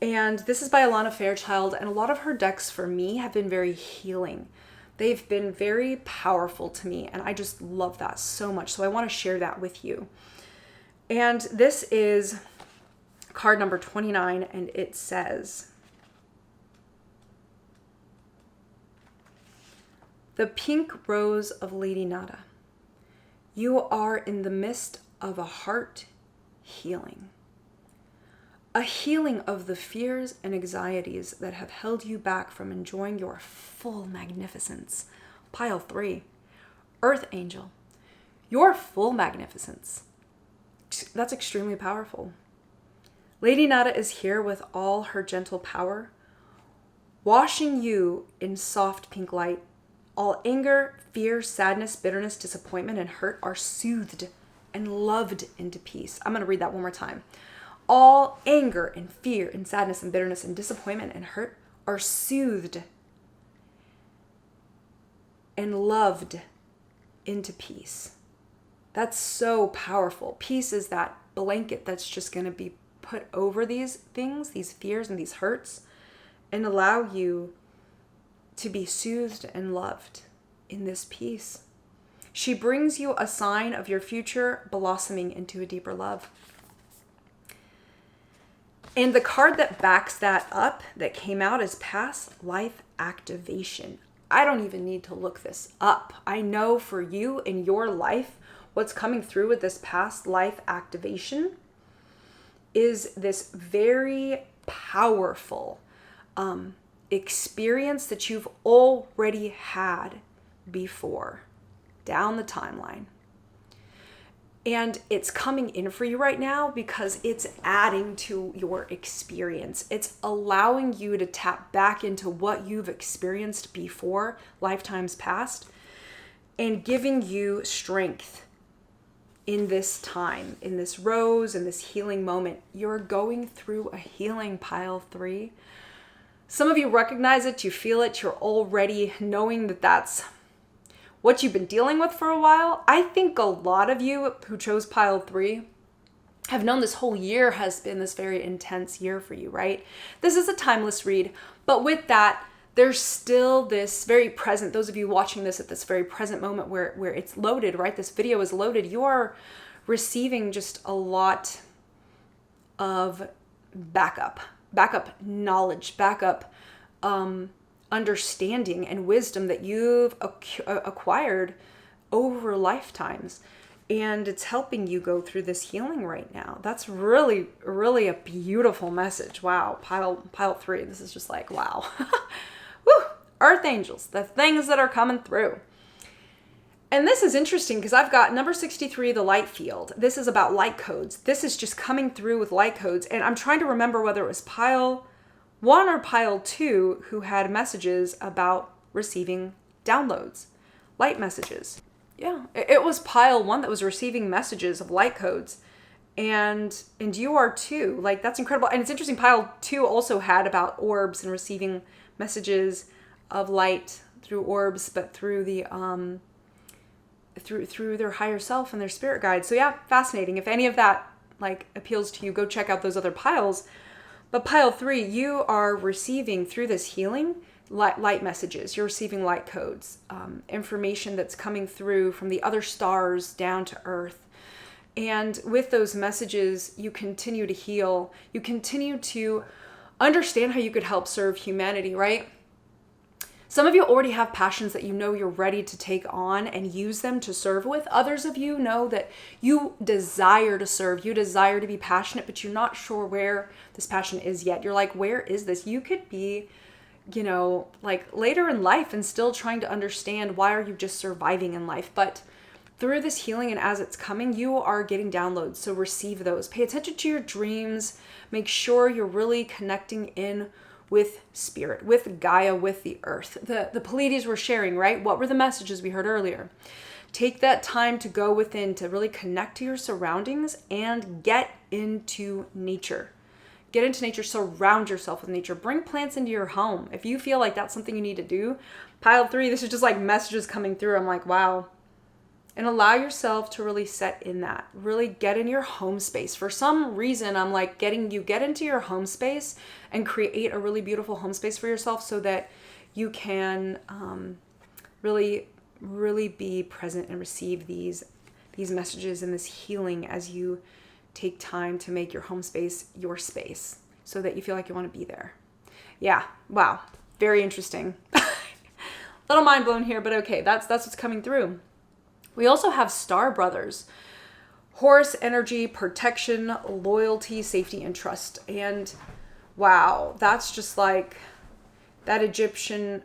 And this is by Alana Fairchild, and a lot of her decks for me have been very healing. They've been very powerful to me, and I just love that so much. So I want to share that with you. And this is card number 29, and it says, the pink rose of Lady Nada. You are in the midst of a heart healing. A healing of the fears and anxieties that have held you back from enjoying your full magnificence. Pile 3, Earth Angel. Your full magnificence. That's extremely powerful. Lady Nada is here with all her gentle power, washing you in soft pink light. All anger, fear, sadness, bitterness, disappointment, and hurt are soothed and loved into peace. I'm going to read that one more time. All anger and fear and sadness and bitterness and disappointment and hurt are soothed and loved into peace. That's so powerful. Peace is that blanket that's just going to be put over these things, these fears and these hurts, and allow you to be soothed and loved in this peace. She brings you a sign of your future blossoming into a deeper love. And the card that backs that up that came out is past life activation. I don't even need to look this up. I know for you in your life, what's coming through with this past life activation is this very powerful experience that you've already had before down the timeline. And it's coming in for you right now because it's adding to your experience. It's allowing you to tap back into what you've experienced before, lifetimes past, and giving you strength in this time, in this rose, in this healing moment. You're going through a healing, pile 3. Some of you recognize it, you feel it, you're already knowing that that's what you've been dealing with for a while. I think a lot of you who chose pile 3 have known this whole year has been this very intense year for you, right? This is a timeless read, but with that, there's still this very present, those of you watching this at this very present moment where it's loaded, right? This video is loaded. You are receiving just a lot of backup knowledge, backup understanding and wisdom that you've acquired over lifetimes. And it's helping you go through this healing right now. That's really, really a beautiful message. Wow. Pile 3. This is just like, wow. Woo! Earth angels, the things that are coming through. And this is interesting because I've got number 63, the light field. This is about light codes. This is just coming through with light codes. And I'm trying to remember whether it was pile 1 or pile 2 who had messages about receiving downloads, light messages. Yeah, it was pile 1 that was receiving messages of light codes. And you are too. Like, that's incredible. And it's interesting, pile 2 also had about orbs and receiving messages of light through orbs, but through the through their higher self and their spirit guides. So yeah, fascinating. If any of that like appeals to you, go check out those other piles. But pile 3, you are receiving through this healing light messages. You're receiving light codes, information that's coming through from the other stars down to Earth. And with those messages, you continue to heal. You continue to understand how you could help serve humanity, right? Some of you already have passions that you know you're ready to take on and use them to serve with. Others of you know that you desire to serve, you desire to be passionate, but you're not sure where this passion is yet. You're like, where is this? You could be, you know, like later in life and still trying to understand why are you just surviving in life. But through this healing and as it's coming, you are getting downloads. So receive those. Pay attention to your dreams. Make sure you're really connecting in with spirit, with Gaia, with the earth. The Pleiades were sharing, right? What were the messages we heard earlier? Take that time to go within, to really connect to your surroundings and get into nature. Get into nature, surround yourself with nature. Bring plants into your home. If you feel like that's something you need to do, pile 3, this is just like messages coming through. I'm like, wow. And allow yourself to really set in that. Really get in your home space. For some reason, I'm like get into your home space and create a really beautiful home space for yourself so that you can really be present and receive these messages and this healing as you take time to make your home space your space so that you feel like you want to be there. Yeah, wow, very interesting. Little mind blown here, but okay, that's what's coming through. We also have star brothers, Horus energy, protection, loyalty, safety, and trust. And wow, that's just like that Egyptian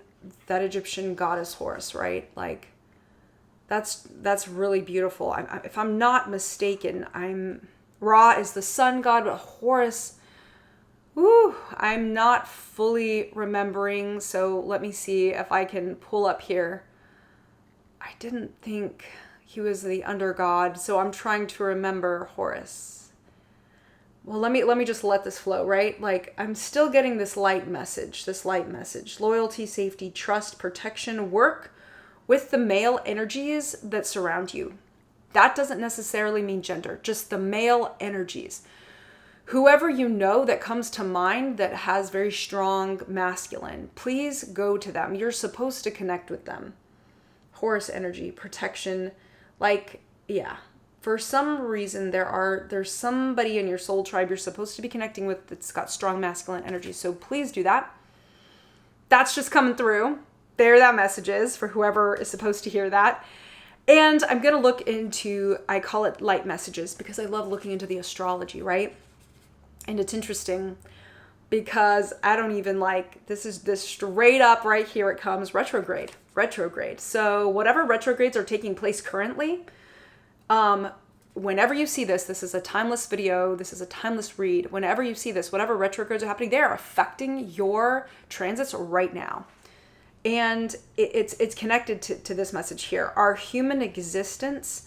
goddess Horus, right? Like that's really beautiful. If I'm not mistaken, Ra is the sun god, but Horus, I'm not fully remembering. So let me see if I can pull up here. I didn't think he was the under god, so I'm trying to remember Horus. Well, let me just let this flow, right? Like I'm still getting this light message. Loyalty, safety, trust, protection, work with the male energies that surround you. That doesn't necessarily mean gender, just the male energies. Whoever you know that comes to mind that has very strong masculine, please go to them. You're supposed to connect with them. Horus energy, protection, like, yeah. For some reason, there's somebody in your soul tribe you're supposed to be connecting with that's got strong masculine energy. So please do that. That's just coming through. There that message is for whoever is supposed to hear that. And I'm going to look into, I call it light messages because I love looking into the astrology, right? And it's interesting because I don't even like, this straight up right here it comes, retrograde. So whatever retrogrades are taking place currently, whenever you see this is a timeless video, this is a timeless read. Whenever you see this, whatever retrogrades are happening, they are affecting your transits right now. And it's connected to this message here. Our human existence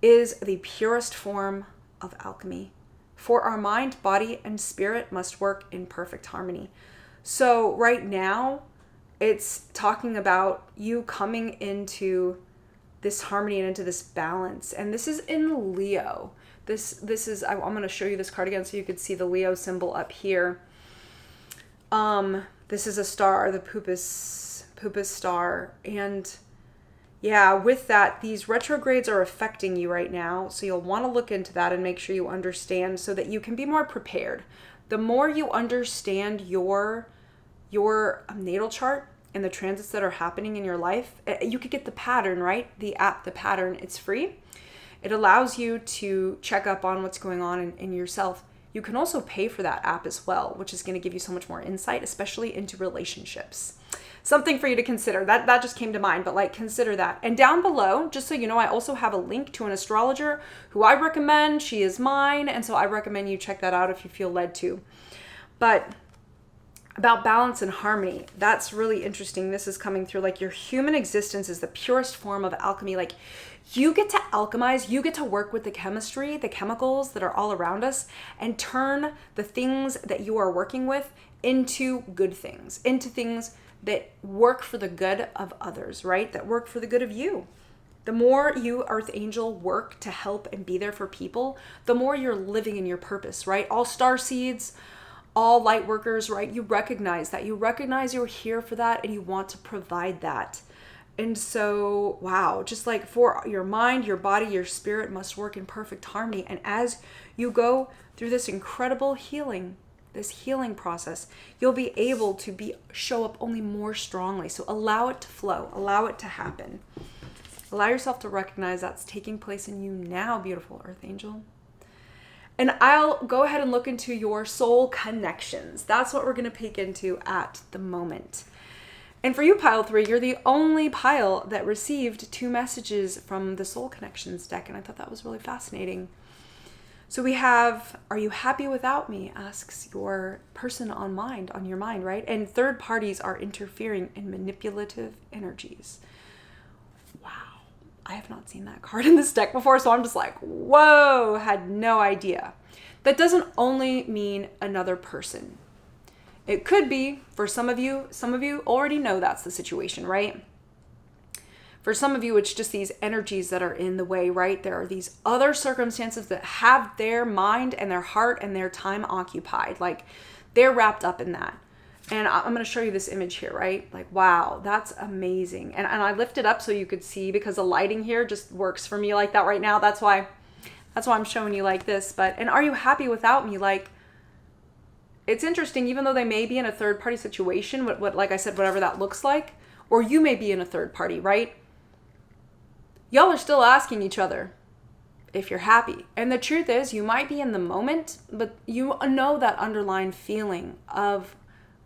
is the purest form of alchemy. For our mind, body, and spirit must work in perfect harmony. So right now, it's talking about you coming into this harmony and into this balance. And this is in Leo. This is, I'm going to show you this card again so you could see the Leo symbol up here. This is a star, the Puppis star. And yeah, with that, these retrogrades are affecting you right now. So you'll want to look into that and make sure you understand so that you can be more prepared. The more you understand your natal chart and the transits that are happening in your life, you could get the pattern, right? The app, the pattern, it's free. It allows you to check up on what's going on in yourself. You can also pay for that app as well, which is going to give you so much more insight, especially into relationships. Something for you to consider. That just came to mind, but like consider that. And down below, just so you know, I also have a link to an astrologer who I recommend. She is mine, and so I recommend you check that out if you feel led to. But about balance and harmony, that's really interesting. This is coming through like your human existence is the purest form of alchemy. Like you get to alchemize, you get to work with the chemistry, the chemicals that are all around us and turn the things that you are working with into good things, into things that work for the good of others, right? That work for the good of you. The more you, Earth Angel, work to help and be there for people, the more you're living in your purpose, right? All starseeds, all light workers, right? You recognize that. You recognize you're here for that and you want to provide that. And so, wow, just like for your mind, your body, your spirit must work in perfect harmony. And as you go through this incredible healing, this healing process, you'll be able to show up only more strongly. So allow it to flow, allow it to happen. Allow yourself to recognize that's taking place in you now, beautiful Earth Angel. And I'll go ahead and look into your soul connections. That's what we're going to peek into at the moment. And for you, pile 3, you're the only pile that received 2 messages from the soul connections deck. And I thought that was really fascinating. So we have, are you happy without me? Asks your person on your mind, right? And third parties are interfering in manipulative energies. Wow. I have not seen that card in this deck before, so I'm just like, whoa, had no idea. That doesn't only mean another person. It could be, for some of you already know that's the situation, right? For some of you, it's just these energies that are in the way, right? There are these other circumstances that have their mind and their heart and their time occupied. Like, they're wrapped up in that. And I'm going to show you this image here, right? Like, wow, that's amazing. And I lift it up so you could see, because the lighting here just works for me like that right now. That's why I'm showing you like this. And are you happy without me? Like, it's interesting, even though they may be in a third party situation, what like I said, whatever that looks like, or you may be in a third party, right? Y'all are still asking each other if you're happy. And the truth is, you might be in the moment, but you know that underlying feeling of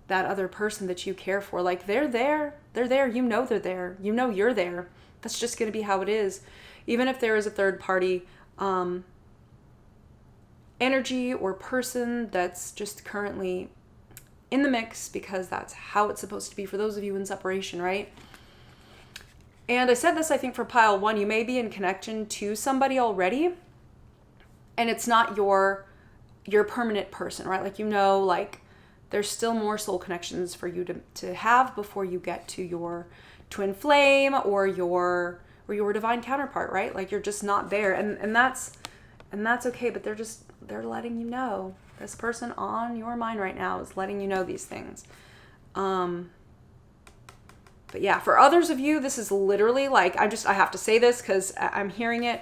that other person that you care for. Like, they're there, you know they're there, you know you're there. That's just going to be how it is. Even if there is a third party energy or person that's just currently in the mix, because that's how it's supposed to be for those of you in separation, right? And I said this, I think, for pile 1, you may be in connection to somebody already, and it's not your permanent person, right? Like, like, there's still more soul connections for you to have before you get to your twin flame or your divine counterpart, right? Like, you're just not there, and that's okay. But they're letting you know. This person on your mind right now is letting you know these things. But yeah, for others of you, this is literally like, I have to say this because I'm hearing it.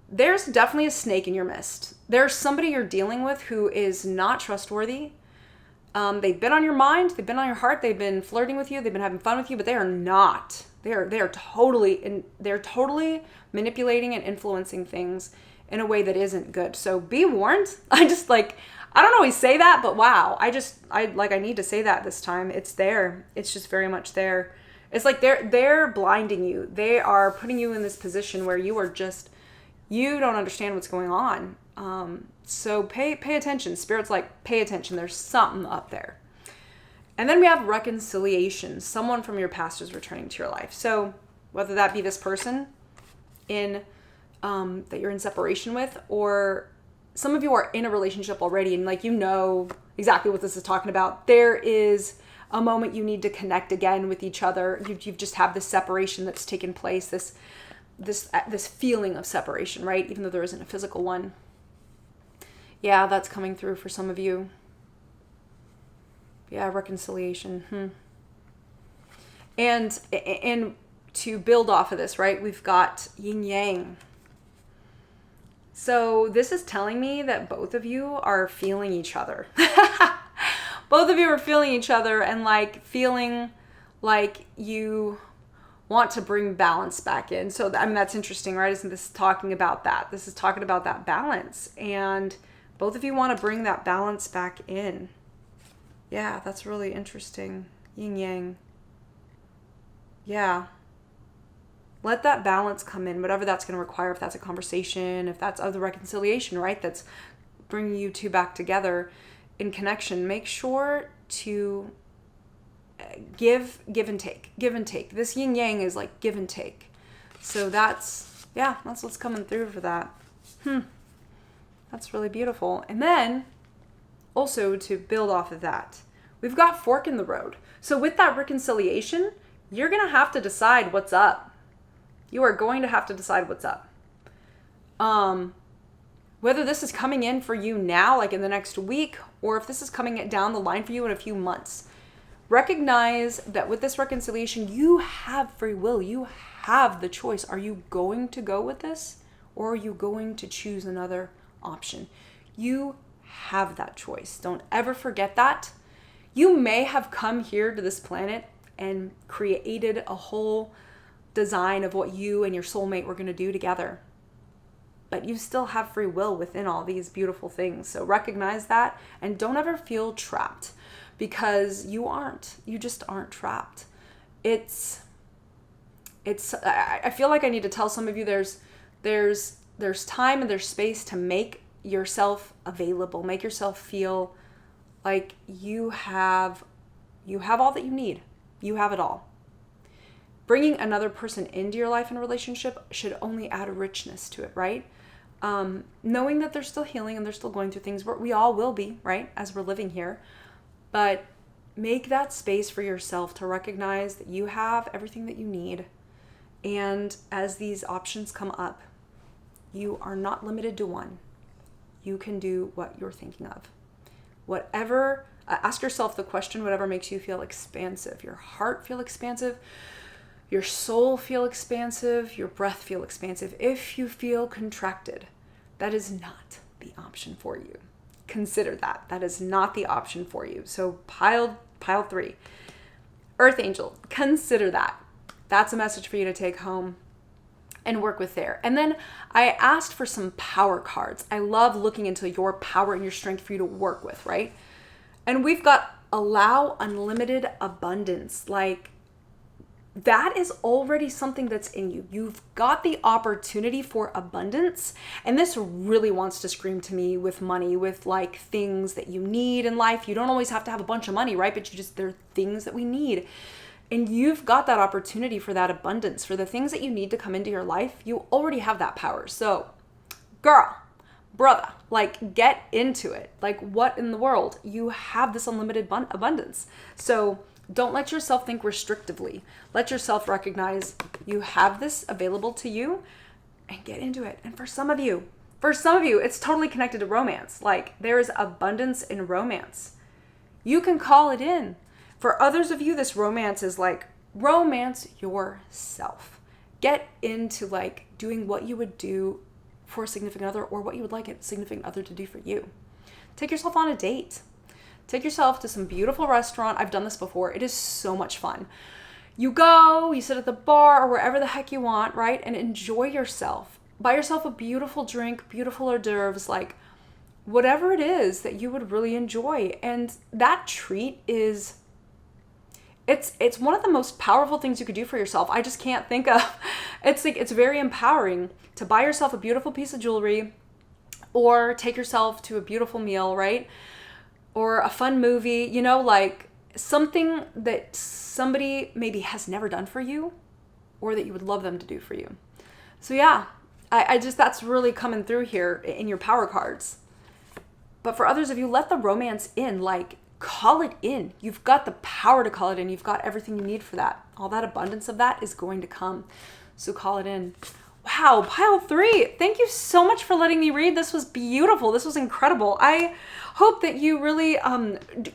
There's definitely a snake in your midst. There's somebody you're dealing with who is not trustworthy. They've been on your mind, they've been on your heart, they've been flirting with you, they've been having fun with you, but they are not. They're totally manipulating and influencing things in a way that isn't good. So be warned. I don't always say that, but wow, I need to say that this time. It's there. It's just very much there. It's like they're blinding you. They are putting you in this position where you don't understand what's going on. So pay attention. Spirit's like, pay attention. There's something up there. And then we have reconciliation. Someone from your past is returning to your life. So whether that be this person that you're in separation with, or some of you are in a relationship already and like, you know exactly what this is talking about. There is a moment you need to connect again with each other. You've just have this separation that's taken place, this feeling of separation, right? Even though there isn't a physical one. Yeah, that's coming through for some of you. Yeah, reconciliation. And to build off of this, right, we've got Yin Yang. So this is telling me that both of you are feeling each other. Both of you are feeling each other and like feeling like you want to bring balance back in. So I mean, that's interesting, right? Isn't this talking about that? This is talking about that balance, and both of you want to bring that balance back in. Yeah, that's really interesting. Yin Yang. Yeah. Let that balance come in, whatever that's going to require, if that's a conversation, if that's other reconciliation, right? That's bringing you two back together in connection. Make sure to give and take. This yin yang is like give and take. So that's what's coming through for that. That's really beautiful. And then also to build off of that, we've got fork in the road. So with that reconciliation, you're going to have to decide what's up. You are going to have to decide what's up. Whether this is coming in for you now, like in the next week, or if this is coming down the line for you in a few months. Recognize that with this reconciliation, you have free will. You have the choice. Are you going to go with this, or are you going to choose another option? You have that choice. Don't ever forget that. You may have come here to this planet and created a whole design of what you and your soulmate were going to do together. But you still have free will within all these beautiful things. So recognize that and don't ever feel trapped, because you aren't. You just aren't trapped. I feel like I need to tell some of you there's time and there's space to make yourself available, make yourself feel like you have all that you need. You have it all. Bringing another person into your life and relationship should only add a richness to it, right? Knowing that they're still healing and they're still going through things, we all will be, right, as we're living here. But make that space for yourself to recognize that you have everything that you need. And as these options come up, you are not limited to one. You can do what you're thinking of. Whatever, ask yourself the question, whatever makes you feel expansive. Your heart feel expansive. Your soul feel expansive. Your breath feel expansive. If you feel contracted, that is not the option for you. Consider that. That is not the option for you. So pile 3. Earth Angel, consider that. That's a message for you to take home and work with there. And then I asked for some power cards. I love looking into your power and your strength for you to work with, right? And we've got allow unlimited abundance. Like, that is already something that's in you. You've got the opportunity for abundance. And this really wants to scream to me with money, with like things that you need in life. You don't always have to have a bunch of money, right? But there are things that we need. And you've got that opportunity for that abundance, for the things that you need to come into your life. You already have that power. So, girl, brother, like, get into it. Like, what in the world? You have this unlimited abundance. So don't let yourself think restrictively. Let yourself recognize you have this available to you and get into it. And for some of you, it's totally connected to romance. Like, there is abundance in romance. You can call it in. For others of you, this romance is like, romance yourself. Get into like doing what you would do for a significant other, or what you would like a significant other to do for you. Take yourself on a date. Take yourself to some beautiful restaurant. I've done this before. It is so much fun. You go, you sit at the bar or wherever the heck you want, right? And enjoy yourself. Buy yourself a beautiful drink, beautiful hors d'oeuvres, like whatever it is that you would really enjoy. And that treat is... It's one of the most powerful things you could do for yourself. I just can't think of. It's like, it's very empowering to buy yourself a beautiful piece of jewelry, or take yourself to a beautiful meal, right? Or a fun movie, you know, like something that somebody maybe has never done for you, or that you would love them to do for you. So yeah, I just, that's really coming through here in your power cards. But for others of you, let the romance in, like, call it in. You've got the power to call it in. You've got everything you need for that. All that abundance of that is going to come. So call it in. Wow, pile 3. Thank you so much for letting me read. This was beautiful. This was incredible. I hope that you really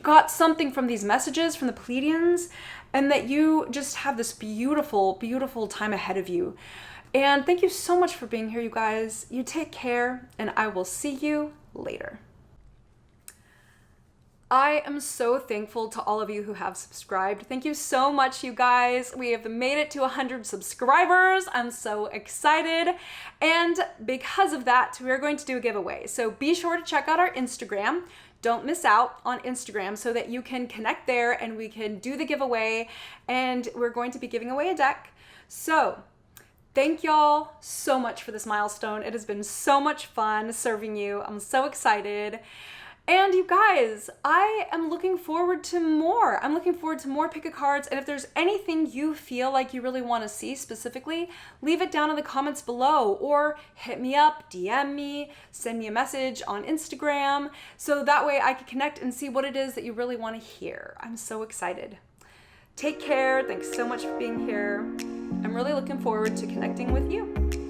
got something from these messages from the Pleiadians, and that you just have this beautiful, beautiful time ahead of you. And thank you so much for being here, you guys. You take care, and I will see you later. I am so thankful to all of you who have subscribed. Thank you so much, you guys. We have made it to 100 subscribers. I'm so excited. And because of that, we're going to do a giveaway. So be sure to check out our Instagram. Don't miss out on Instagram so that you can connect there and we can do the giveaway. And we're going to be giving away a deck. So thank y'all so much for this milestone. It has been so much fun serving you. I'm so excited. And you guys, I am looking forward to more. I'm looking forward to more pick a cards. And if there's anything you feel like you really want to see specifically, leave it down in the comments below, or hit me up, DM me, send me a message on Instagram, so that way I can connect and see what it is that you really want to hear. I'm so excited. Take care. Thanks so much for being here. I'm really looking forward to connecting with you.